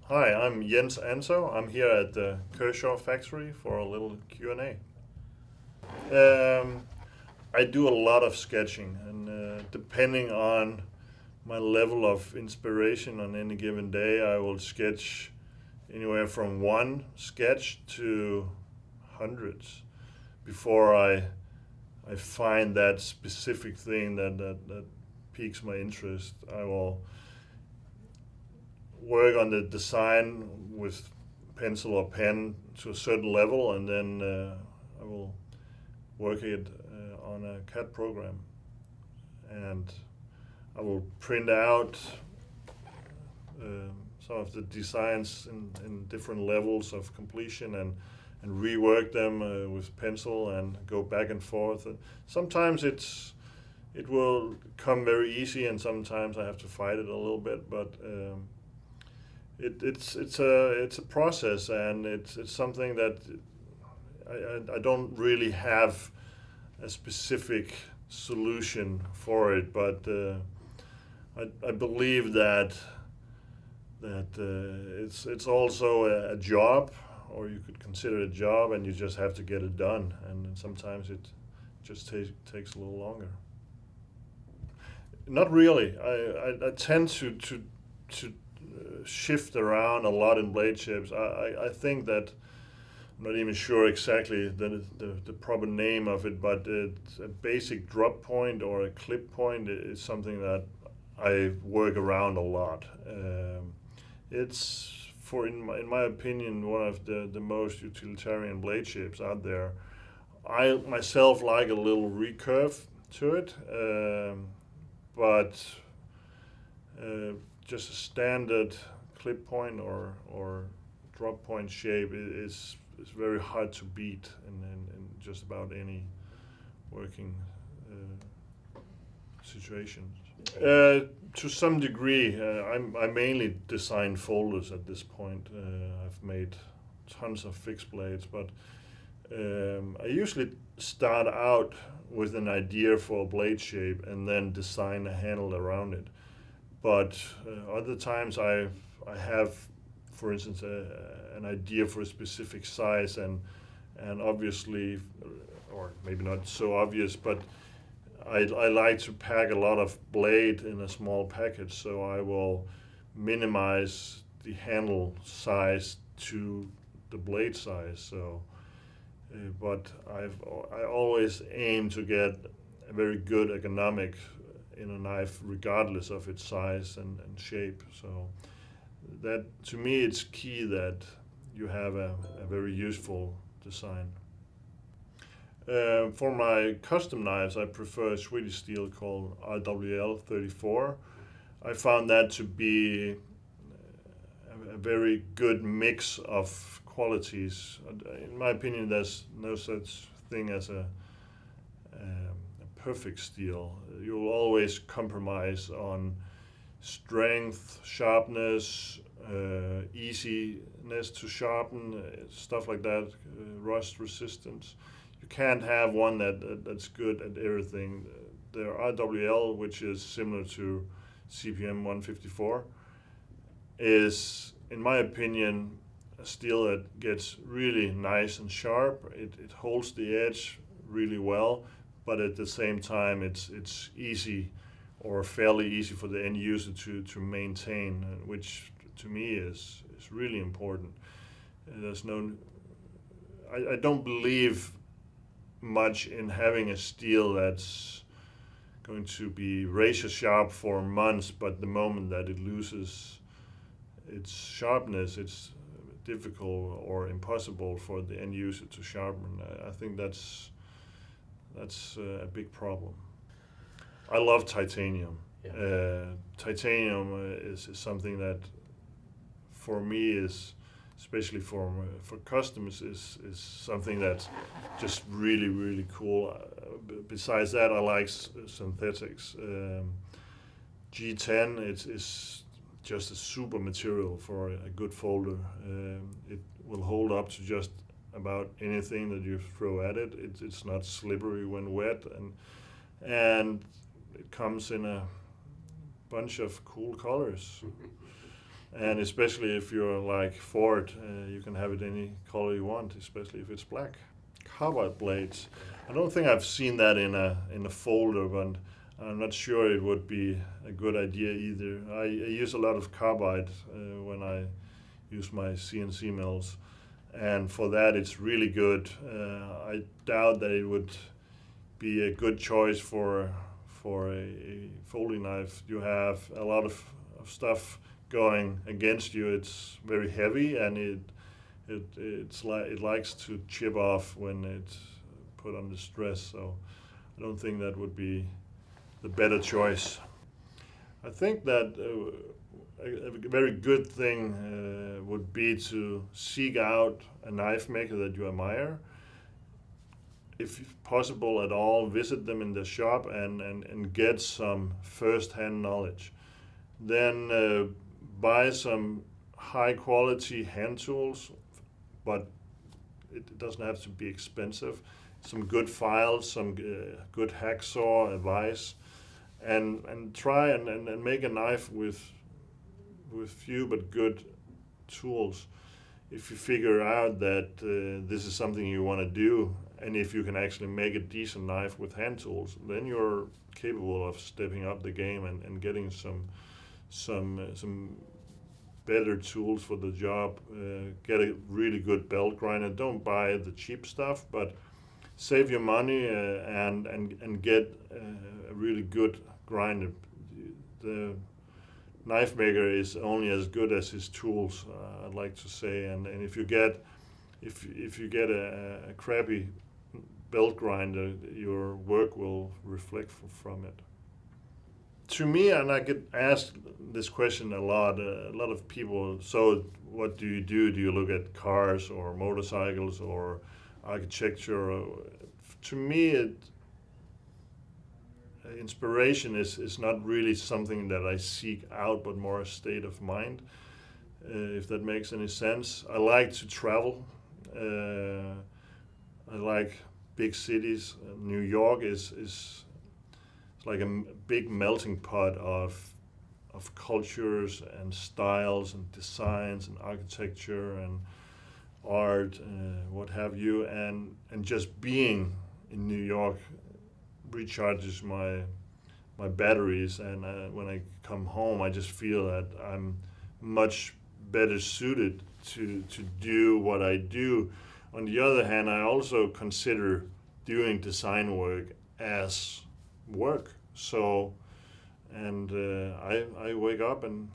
Hi, I'm Jens Ansø. I'm here at the Kershaw factory for a little Q&A. I do a lot of sketching, and depending on my level of inspiration on any given day, I will sketch anywhere from one sketch to hundreds before I find that specific thing that piques my interest. I will work on the design with pencil or pen to a certain level, and then I will work it on a CAD program, and I will print out some of the designs in different levels of completion and rework them with pencil and go back and forth. Sometimes it will come very easy, and sometimes I have to fight it a little bit, but it's a process, and it's something that I don't really have a specific solution for it, but I believe that it's also a job, or you could consider it a job, and you just have to get it done, and sometimes it just takes a little longer. Not really. I tend to shift around a lot in blade shapes. I think that, I'm not even sure exactly the proper name of it, but it's a basic drop point or a clip point is something that I work around a lot. It's, in my opinion, one of the most utilitarian blade shapes out there. I myself like a little recurve to it, but just a standard clip point or drop point shape is very hard to beat in just about any working situation. To some degree, I mainly design folders at this point. I've made tons of fixed blades, but I usually start out with an idea for a blade shape and then design a handle around it. But other times I have, for instance, an idea for a specific size, and obviously, or maybe not so obvious, but I like to pack a lot of blade in a small package, so I will minimize the handle size to the blade size. So, but I always aim to get a very good ergonomic in a knife, regardless of its size and shape. So that, to me, it's key that you have a very useful design. For my custom knives, I prefer a Swedish steel called RWL 34. I found that to be a very good mix of qualities. In my opinion, there's no such thing as a perfect steel. You'll always compromise on strength, sharpness, easiness to sharpen, stuff like that, rust resistance. You can't have one that's good at everything. The RWL, which is similar to CPM 154, is, in my opinion, a steel that gets really nice and sharp. It holds the edge really well, but at the same time it's easy, or fairly easy, for the end user to maintain, which to me is really important. There's no, I don't believe much in having a steel that's going to be razor sharp for months, but the moment that it loses its sharpness, it's difficult or impossible for the end user to sharpen. I think that's a big problem. I love titanium. Yeah. Titanium is something that, for me, is, especially for customers, is something that's just really cool. Besides that, I like synthetics. G10 is just a super material for a good folder. It will hold up to just about anything that you throw at it. It's not slippery when wet, and it comes in a bunch of cool colors. And especially if you're like Ford, you can have it any color you want, especially if it's black. Carbide blades. I don't think I've seen that in a folder, but I'm not sure it would be a good idea either. I use a lot of carbide when I use my CNC mills, and for that it's really good. I doubt that it would be a good choice for a folding knife. You have a lot of stuff going against you. It's very heavy, and it likes to chip off when it's put under stress. So I don't think that would be the better choice. I think that a very good thing would be to seek out a knife maker that you admire. If possible at all, visit them in the shop and get some first-hand knowledge. Then buy some high-quality hand tools, but it doesn't have to be expensive. Some good files, some good hacksaw, a vise, and try and make a knife with few but good tools. If you figure out that this is something you want to do, and if you can actually make a decent knife with hand tools, then you're capable of stepping up the game and getting some better tools for the job. Get a really good belt grinder. Don't buy the cheap stuff, but save your money and get a really good grinder. The knife maker is only as good as his tools, I'd like to say. And if you get a crappy belt grinder, your work will reflect from it. To me, and I get asked this question a lot of people, so what do you do? Do you look at cars or motorcycles or architecture? To me, inspiration is not really something that I seek out, but more a state of mind, if that makes any sense. I like to travel. I like big cities. New York is like a big melting pot of cultures and styles and designs and architecture and art, what have you, and just being in New York recharges my batteries, and when I come home I just feel that I'm much better suited to do what I do. On the other hand, I also consider doing design work as work. So, and I wake up and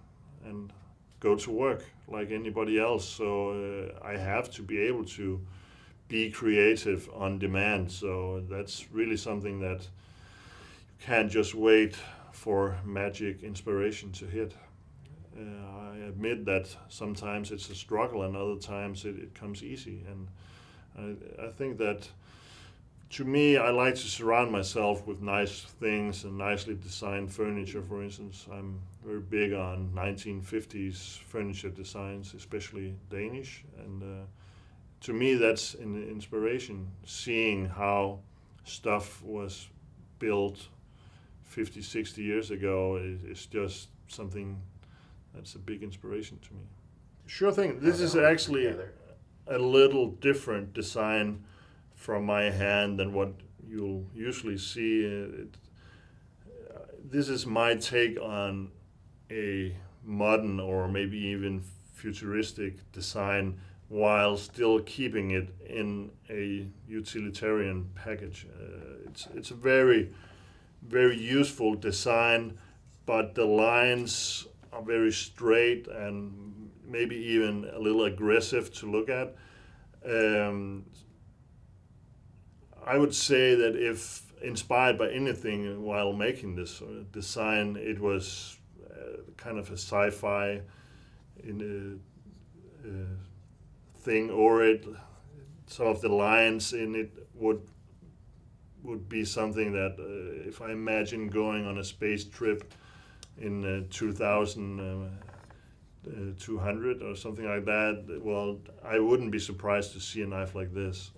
go to work like anybody else. So I have to be able to be creative on demand. So that's really something that you can't just wait for magic inspiration to hit. I admit that sometimes it's a struggle and other times it comes easy. And I think that, to me, I like to surround myself with nice things and nicely designed furniture, for instance. I'm very big on 1950s furniture designs, especially Danish. And to me, that's an inspiration, seeing how stuff was built 50, 60 years ago is just something that's a big inspiration to me. Sure thing. This is actually a little different design from my hand than what you'll usually see. This is my take on a modern or maybe even futuristic design while still keeping it in a utilitarian package. It's a very, very useful design, but the lines are very straight and maybe even a little aggressive to look at. I would say that if inspired by anything while making this design, it was kind of a sci-fi thing, or some of the lines in it would be something that if I imagine going on a space trip in 2200 or something like that, well, I wouldn't be surprised to see a knife like this.